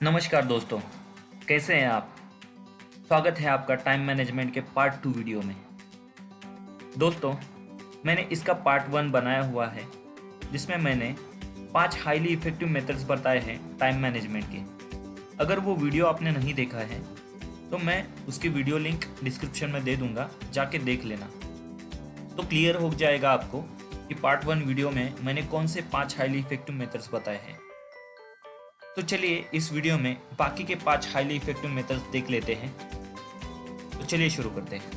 नमस्कार दोस्तों, कैसे हैं आप। स्वागत है आपका टाइम मैनेजमेंट के पार्ट 2 वीडियो में। दोस्तों, मैंने इसका पार्ट 1 बनाया हुआ है जिसमें मैंने 5 हाईली इफ़ेक्टिव मेथड्स बताए हैं टाइम मैनेजमेंट के। अगर वो वीडियो आपने नहीं देखा है तो मैं उसकी वीडियो लिंक डिस्क्रिप्शन में दे दूंगा, जाके देख लेना। तो क्लियर हो जाएगा आपको कि पार्ट 1 वीडियो में मैंने कौन से 5 हाईली इफ़ेक्टिव मेथड्स बताए हैं। तो चलिए इस वीडियो में बाकी के 5 हाईली इफेक्टिव मेथड्स देख लेते हैं। तो चलिए शुरू करते हैं।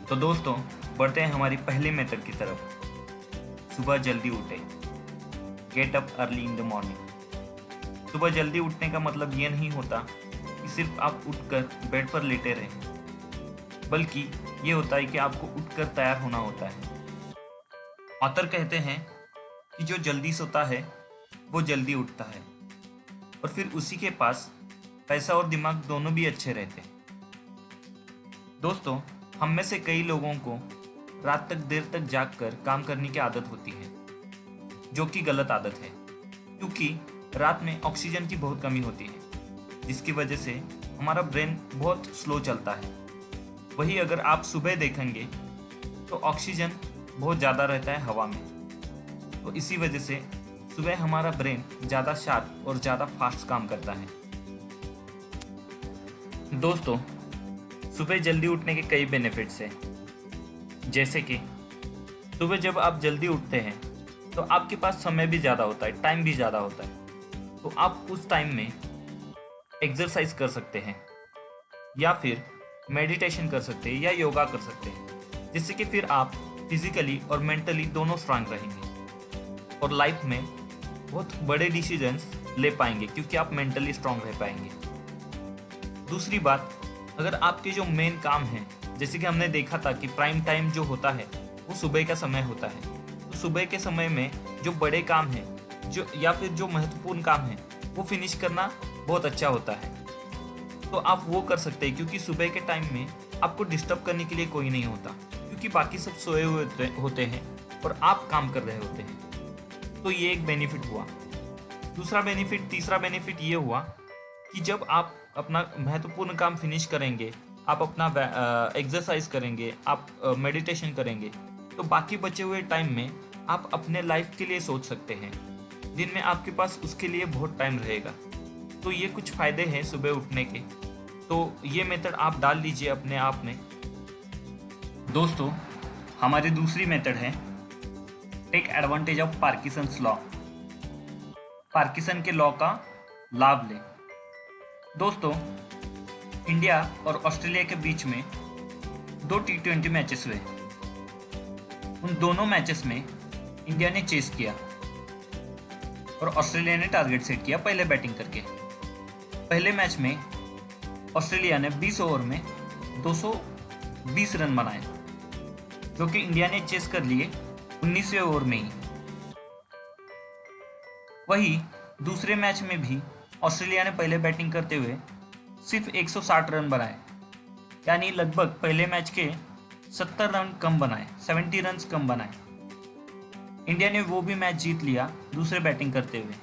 तो दोस्तों, बढ़ते हैं हमारी पहली मेथड की तरफ। सुबह जल्दी उठे, get up early in the morning. सुबह जल्दी उठने का मतलब ये नहीं होता कि सिर्फ आप उठकर बेड पर लेटे रहें, बल्कि ये होता है कि आपको उठकर तैयार होना होता है। ऑथर कहते हैं कि जो जल्दी सोता है वो जल्दी उठता है, और फिर उसी के पास पैसा और दिमाग दोनों भी अच्छे रहते हैं। दोस्तों, हम में से कई लोगों को रात तक देर तक जागकर काम करने की आदत होती है, जो कि गलत आदत है, क्योंकि रात में ऑक्सीजन की बहुत कमी होती है, जिसकी वजह से हमारा ब्रेन बहुत स्लो चलता है। वही अगर आप सुबह देखेंगे तो ऑक्सीजन बहुत ज़्यादा रहता है हवा में, तो इसी वजह से सुबह हमारा ब्रेन ज़्यादा शार्प और ज़्यादा फास्ट काम करता है। दोस्तों, सुबह जल्दी उठने के कई बेनिफिट्स हैं, जैसे कि सुबह जब आप जल्दी उठते हैं तो आपके पास समय भी ज़्यादा होता है, टाइम भी ज़्यादा होता है, तो आप उस टाइम में एक्सरसाइज कर सकते हैं या फिर मेडिटेशन कर सकते हैं या योगा कर सकते हैं, जिससे कि फिर आप फिजिकली और मेंटली दोनों स्ट्रांग रहेंगे और लाइफ में बहुत बड़े डिसीजंस ले पाएंगे, क्योंकि आप मेंटली स्ट्रांग रह पाएंगे। दूसरी बात, अगर आपके जो मेन काम है, जैसे कि हमने देखा था कि प्राइम टाइम जो होता है वो सुबह का समय होता है, तो सुबह के समय में जो बड़े काम हैं जो या फिर जो महत्वपूर्ण काम है वो फिनिश करना बहुत अच्छा होता है, तो आप वो कर सकते हैं, क्योंकि सुबह के टाइम में आपको डिस्टर्ब करने के लिए कोई नहीं होता, क्योंकि बाकी सब सोए हुए होते हैं और आप काम कर रहे होते हैं। तो ये एक बेनिफिट हुआ। तीसरा बेनिफिट ये हुआ कि जब आप अपना महत्वपूर्ण काम फिनिश करेंगे, आप अपना एक्सरसाइज करेंगे, आप मेडिटेशन करेंगे, तो बाकी बचे हुए टाइम में आप अपने लाइफ के लिए सोच सकते हैं, दिन में आपके पास उसके लिए बहुत टाइम रहेगा। तो ये कुछ फ़ायदे हैं सुबह उठने के, तो ये मेथड आप डाल लीजिए अपने आप में। दोस्तों, हमारी दूसरी मेथड है take advantage of Parkinson's law. Parkinson के लॉ का लाभ लें। दोस्तों, इंडिया और ऑस्ट्रेलिया के बीच में 2 T20 मैचेस हुए। उन दोनों मैचेस में इंडिया ने चेस किया और ऑस्ट्रेलिया ने टारगेट सेट किया पहले बैटिंग करके। पहले मैच में ऑस्ट्रेलिया ने 20 ओवर में 220 रन बनाए, जो कि इंडिया ने चेस कर लिए 19वें ओवर में ही। वही दूसरे मैच में भी ऑस्ट्रेलिया ने पहले बैटिंग करते हुए सिर्फ 160 रन बनाए, यानी लगभग पहले मैच के 70 रन कम बनाए, 70 रन कम बनाए। इंडिया ने वो भी मैच जीत लिया दूसरे बैटिंग करते हुए।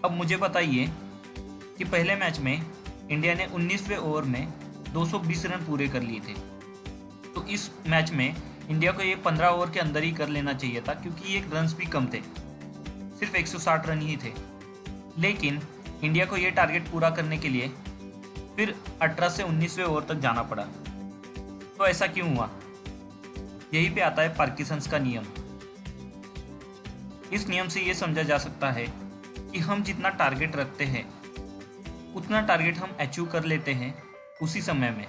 अब मुझे बताइए कि पहले मैच में इंडिया ने 19वें ओवर में 220 रन पूरे कर लिए थे, तो इस मैच में इंडिया को ये 15 ओवर के अंदर ही कर लेना चाहिए था, क्योंकि ये रन्स भी कम थे, सिर्फ 160 रन ही थे। लेकिन इंडिया को ये टारगेट पूरा करने के लिए फिर 18 से 19वें ओवर तक जाना पड़ा। तो ऐसा क्यों हुआ? यही पे आता है पार्किंसंस का नियम। इस नियम से ये समझा जा सकता है कि हम जितना टारगेट रखते हैं उतना टारगेट हम अचीव कर लेते हैं उसी समय में।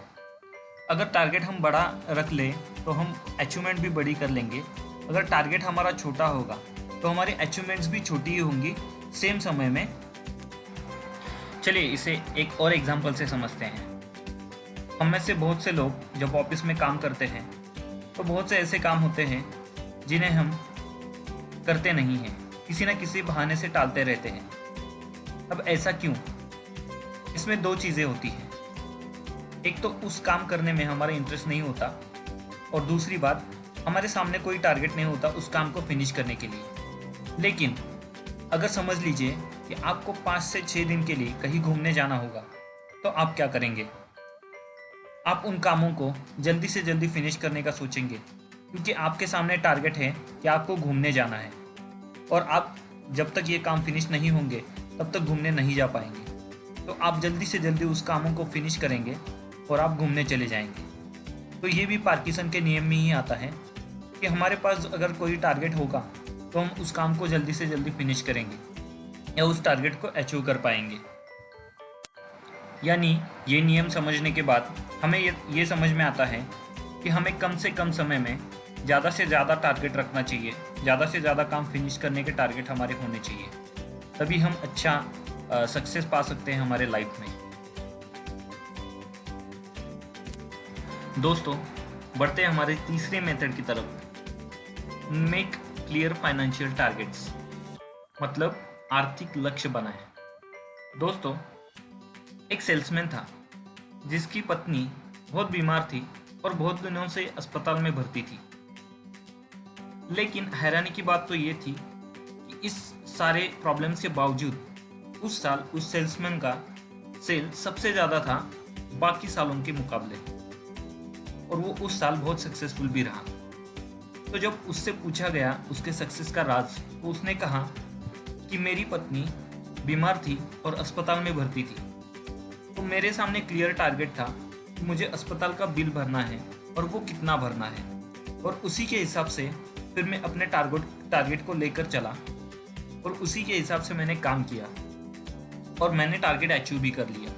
अगर टारगेट हम बड़ा रख लें तो हम अचीवमेंट भी बड़ी कर लेंगे, अगर टारगेट हमारा छोटा होगा तो हमारी अचीवमेंट्स भी छोटी ही होंगी सेम समय में। चलिए इसे एक और एग्जांपल से समझते हैं। हम में से बहुत से लोग जब ऑफिस में काम करते हैं तो बहुत से ऐसे काम होते हैं जिन्हें हम करते नहीं हैं, किसी न किसी बहाने से टालते रहते हैं। अब ऐसा क्यों? इसमें 2 चीज़ें होती हैं। एक तो उस काम करने में हमारा इंटरेस्ट नहीं होता, और दूसरी बात, हमारे सामने कोई टारगेट नहीं होता उस काम को फिनिश करने के लिए। लेकिन अगर समझ लीजिए कि आपको 5 से 6 दिन के लिए कहीं घूमने जाना होगा, तो आप क्या करेंगे? आप उन कामों को जल्दी से जल्दी फिनिश करने का सोचेंगे, क्योंकि आपके सामने टारगेट है कि आपको घूमने जाना है, और आप जब तक ये काम फिनिश नहीं होंगे तब तक घूमने नहीं जा पाएंगे। तो आप जल्दी से जल्दी उस कामों को फिनिश करेंगे और आप घूमने चले जाएंगे। तो ये भी पार्किंसन के नियम में ही आता है कि हमारे पास अगर कोई टारगेट होगा तो हम उस काम को जल्दी से जल्दी फिनिश करेंगे या उस टारगेट को अचीव कर पाएंगे। यानी ये नियम समझने के बाद हमें ये समझ में आता है कि हमें कम से कम समय में ज़्यादा से ज़्यादा टारगेट रखना चाहिए, ज़्यादा से ज़्यादा काम फिनिश करने के टारगेट हमारे होने चाहिए, तभी हम अच्छा सक्सेस पा सकते हैं हमारे लाइफ में। दोस्तों, बढ़ते हैं हमारे तीसरे मेथड की तरफ। मेक क्लियर फाइनेंशियल टारगेट्स, मतलब आर्थिक लक्ष्य बनाएं। दोस्तों, एक सेल्समैन था जिसकी पत्नी बहुत बीमार थी और बहुत दिनों से अस्पताल में भर्ती थी। लेकिन हैरानी की बात तो ये थी कि इस सारे प्रॉब्लम्स के बावजूद उस साल उस सेल्समैन का सेल सबसे ज़्यादा था बाकी सालों के मुकाबले, और वो उस साल बहुत सक्सेसफुल भी रहा। तो जब उससे पूछा गया उसके सक्सेस का राज, तो उसने कहा कि मेरी पत्नी बीमार थी और अस्पताल में भर्ती थी, तो मेरे सामने क्लियर टारगेट था कि मुझे अस्पताल का बिल भरना है और वो कितना भरना है, और उसी के हिसाब से फिर मैं अपने टारगेट को लेकर चला और उसी के हिसाब से मैंने काम किया और मैंने टारगेट अचीव भी कर लिया।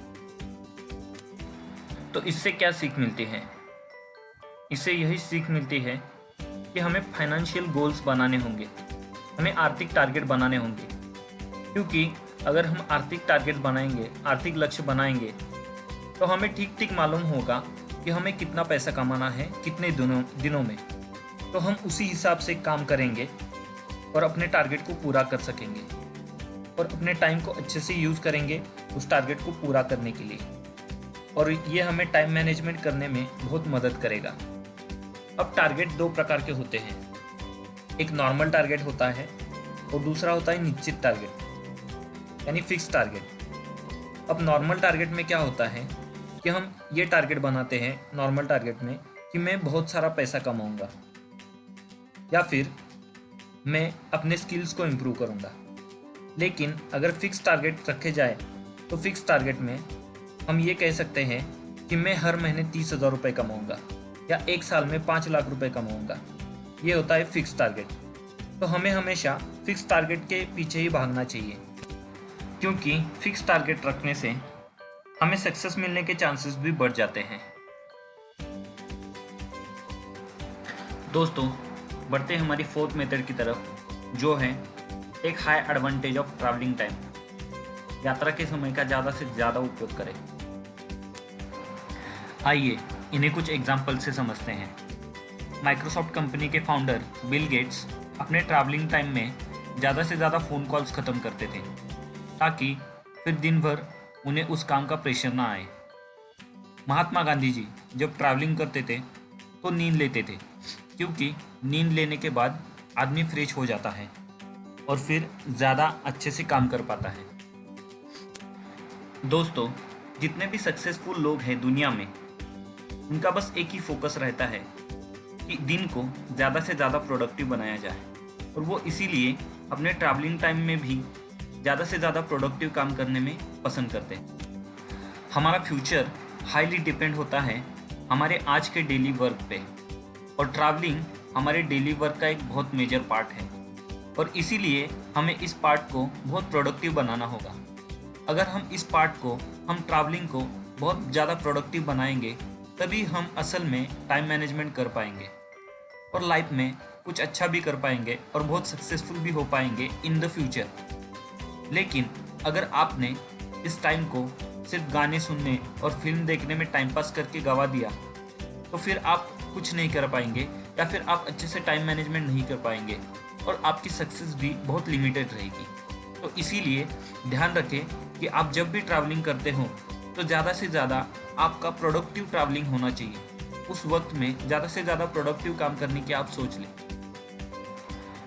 तो इससे क्या सीख मिलती है? इससे यही सीख मिलती है कि हमें फाइनेंशियल गोल्स बनाने होंगे, हमें आर्थिक टारगेट बनाने होंगे, क्योंकि अगर हम आर्थिक टारगेट बनाएंगे, आर्थिक लक्ष्य बनाएंगे, तो हमें ठीक ठीक मालूम होगा कि हमें कितना पैसा कमाना है कितने दिनों में। तो हम उसी हिसाब से काम करेंगे और अपने टारगेट को पूरा कर सकेंगे और अपने टाइम को अच्छे से यूज़ करेंगे उस टारगेट को पूरा करने के लिए, और ये हमें टाइम मैनेजमेंट करने में बहुत मदद करेगा। अब टारगेट दो प्रकार के होते हैं, एक नॉर्मल टारगेट होता है और दूसरा होता है निश्चित टारगेट यानी फिक्स टारगेट। अब नॉर्मल टारगेट में क्या होता है कि हम ये टारगेट बनाते हैं नॉर्मल टारगेट में कि मैं बहुत सारा पैसा कमाऊंगा या फिर मैं अपने स्किल्स को इम्प्रूव करूंगा। लेकिन अगर फिक्स टारगेट रखे जाए तो फिक्स टारगेट में हम ये कह सकते हैं कि मैं हर महीने 30,000 रुपये कमाऊंगा या एक साल में 5 लाख रुपए कमाऊंगा। ये होता है फिक्स टारगेट। तो हमें हमेशा फिक्स टारगेट के पीछे ही भागना चाहिए, क्योंकि फिक्स टारगेट रखने से हमें सक्सेस मिलने के चांसेस भी बढ़ जाते हैं। दोस्तों, बढ़ते हैं हमारी फोर्थ मेथड की तरफ, जो है एक high advantage of travelling time. यात्रा के समय का ज़्यादा से ज़्यादा उपयोग करें। आइए इन्हें कुछ एग्जाम्पल से समझते हैं। माइक्रोसॉफ्ट कंपनी के फाउंडर बिल गेट्स अपने ट्रैवलिंग टाइम में ज़्यादा से ज़्यादा फ़ोन कॉल्स ख़त्म करते थे, ताकि फिर दिन भर उन्हें उस काम का प्रेशर ना आए। महात्मा गांधी जी जब ट्रैवलिंग करते थे तो नींद लेते थे, क्योंकि नींद लेने के बाद आदमी फ्रेश हो जाता है और फिर ज़्यादा अच्छे से काम कर पाता है। दोस्तों, जितने भी सक्सेसफुल लोग हैं दुनिया में, उनका बस एक ही फोकस रहता है कि दिन को ज़्यादा से ज़्यादा प्रोडक्टिव बनाया जाए, और वो इसीलिए अपने ट्रैवलिंग टाइम में भी ज़्यादा से ज़्यादा प्रोडक्टिव काम करने में पसंद करते हैं। हमारा फ्यूचर हाईली डिपेंड होता है हमारे आज के डेली वर्क पे, और ट्रैवलिंग हमारे डेली वर्क का एक बहुत मेजर पार्ट है, और इसीलिए हमें इस पार्ट को बहुत प्रोडक्टिव बनाना होगा। अगर हम इस पार्ट को, हम ट्रैवलिंग को बहुत ज़्यादा प्रोडक्टिव बनाएंगे, तभी हम असल में टाइम मैनेजमेंट कर पाएंगे और लाइफ में कुछ अच्छा भी कर पाएंगे और बहुत सक्सेसफुल भी हो पाएंगे इन द फ्यूचर। लेकिन अगर आपने इस टाइम को सिर्फ गाने सुनने और फिल्म देखने में टाइम पास करके गवा दिया, तो फिर आप कुछ नहीं कर पाएंगे, या फिर आप अच्छे से टाइम मैनेजमेंट नहीं कर पाएंगे और आपकी सक्सेस भी बहुत लिमिटेड रहेगी। तो इसीलिए ध्यान रखें कि आप जब भी ट्रैवलिंग करते हो तो ज़्यादा से ज़्यादा आपका प्रोडक्टिव ट्रैवलिंग होना चाहिए। उस वक्त में ज़्यादा से ज़्यादा प्रोडक्टिव काम करने की आप सोच लें।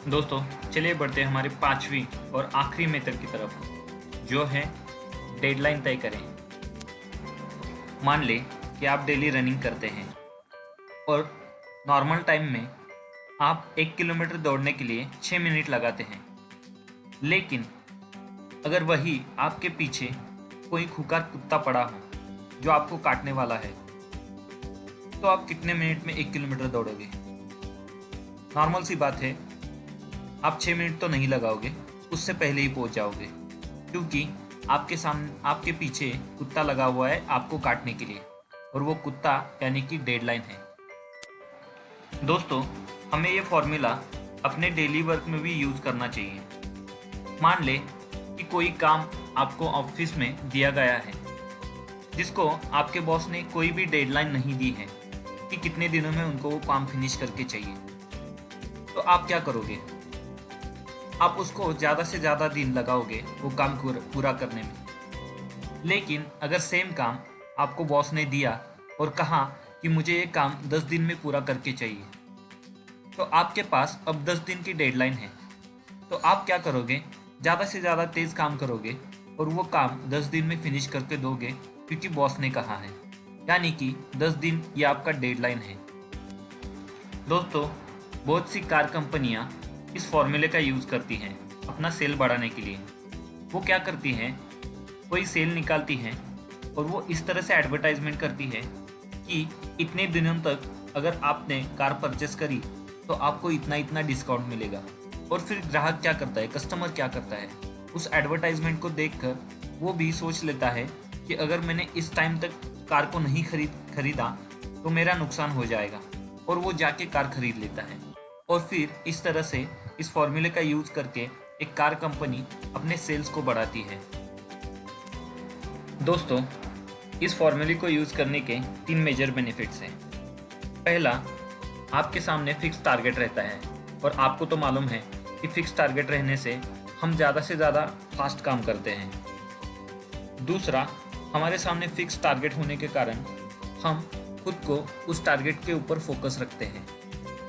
दोस्तों चलिए बढ़ते हैं हमारे पांचवी और आखिरी मेथड की तरफ, जो है डेडलाइन तय करें। मान ले कि आप डेली रनिंग करते हैं और नॉर्मल टाइम में आप 1 किलोमीटर दौड़ने के लिए 6 मिनट लगाते हैं, लेकिन अगर वही आपके पीछे कोई खुकार कुत्ता पड़ा हो जो आपको काटने वाला है, तो आप कितने मिनट में 1 किलोमीटर दौड़ोगे? नॉर्मल सी बात है, आप 6 मिनट तो नहीं लगाओगे, उससे पहले ही पहुंच जाओगे, क्योंकि आपके पीछे कुत्ता लगा हुआ है आपको काटने के लिए, और वो कुत्ता यानी कि डेडलाइन है। दोस्तों हमें ये फॉर्मूला अपने डेली वर्क में भी यूज़ करना चाहिए। मान ले कि कोई काम आपको ऑफिस में दिया गया है, जिसको आपके बॉस ने कोई भी डेडलाइन नहीं दी है कि कितने दिनों में उनको वो काम फिनिश करके चाहिए, तो आप क्या करोगे? आप उसको ज़्यादा से ज़्यादा दिन लगाओगे वो काम पूरा करने में। लेकिन अगर सेम काम आपको बॉस ने दिया और कहा कि मुझे ये काम 10 दिन में पूरा करके चाहिए, तो आपके पास अब 10 दिन की डेडलाइन है, तो आप क्या करोगे? ज़्यादा से ज़्यादा तेज़ काम करोगे और वो काम 10 दिन में फिनिश करके दोगे, क्योंकि बॉस ने कहा है, यानी कि 10 दिन ये आपका डेडलाइन है। दोस्तों बहुत सी कार कंपनियां इस फॉर्मूले का यूज़ करती हैं अपना सेल बढ़ाने के लिए। वो क्या करती हैं, कोई सेल निकालती हैं और वो इस तरह से एडवर्टाइजमेंट करती है कि इतने दिनों तक अगर आपने कार परचेस करी तो आपको इतना इतना डिस्काउंट मिलेगा। और फिर ग्राहक क्या करता है, कस्टमर क्या करता है, उस एडवर्टाइजमेंट को देखकर वो भी सोच लेता है कि अगर मैंने इस टाइम तक कार को नहीं खरीदा तो मेरा नुकसान हो जाएगा, और वो जाके कार खरीद लेता है। और फिर इस तरह से इस फॉर्मूले का यूज़ करके एक कार कंपनी अपने सेल्स को बढ़ाती है। दोस्तों इस फॉर्मूले को यूज़ करने के 3 मेजर बेनिफिट्स हैं। पहला, आपके सामने फिक्स टारगेट रहता है, और आपको तो मालूम है कि फिक्स टारगेट रहने से हम ज़्यादा से ज़्यादा फास्ट काम करते हैं। दूसरा, हमारे सामने फिक्स टारगेट होने के कारण हम खुद को उस टारगेट के ऊपर फोकस रखते हैं।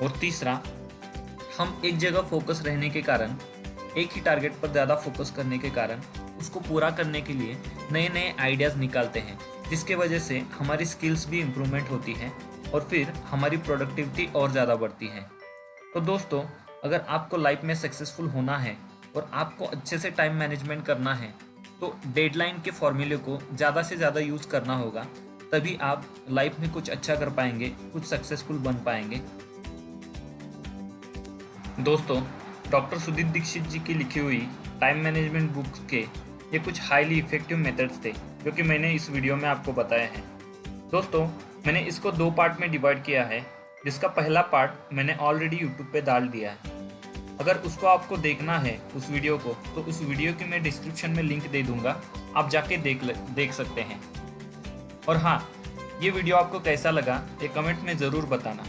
और तीसरा, हम एक जगह फोकस रहने के कारण, एक ही टारगेट पर ज़्यादा फोकस करने के कारण उसको पूरा करने के लिए नए नए आइडियाज़ निकालते हैं, जिसके वजह से हमारी स्किल्स भी इम्प्रूवमेंट होती है और फिर हमारी प्रोडक्टिविटी और ज़्यादा बढ़ती है। तो दोस्तों अगर आपको लाइफ में सक्सेसफुल होना है और आपको अच्छे से टाइम मैनेजमेंट करना है, तो डेडलाइन के फॉर्मूले को ज़्यादा से ज़्यादा यूज़ करना होगा, तभी आप लाइफ में कुछ अच्छा कर पाएंगे, कुछ सक्सेसफुल बन पाएंगे। दोस्तों डॉक्टर सुदीप दीक्षित जी की लिखी हुई टाइम मैनेजमेंट बुक्स के ये कुछ हाईली इफ़ेक्टिव मेथड्स थे जो कि मैंने इस वीडियो में आपको बताया है। दोस्तों मैंने इसको 2 पार्ट में डिवाइड किया है, जिसका पहला पार्ट मैंने ऑलरेडी यूट्यूब पे डाल दिया है। अगर उसको आपको देखना है उस वीडियो को, तो उस वीडियो की मैं डिस्क्रिप्शन में लिंक दे दूंगा, आप जाके देख सकते हैं। और हाँ, ये वीडियो आपको कैसा लगा ये कमेंट में ज़रूर बताना,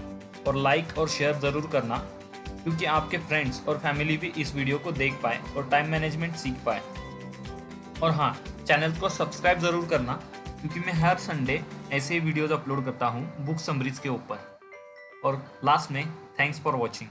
और लाइक और शेयर ज़रूर करना, क्योंकि आपके फ्रेंड्स और फैमिली भी इस वीडियो को देख पाए और टाइम मैनेजमेंट सीख पाए। और हाँ, चैनल को सब्सक्राइब ज़रूर करना, क्योंकि मैं हर संडे ऐसे ही वीडियोज़ अपलोड करता हूँ बुक समरीज के ऊपर। और लास्ट में थैंक्स फॉर वॉचिंग।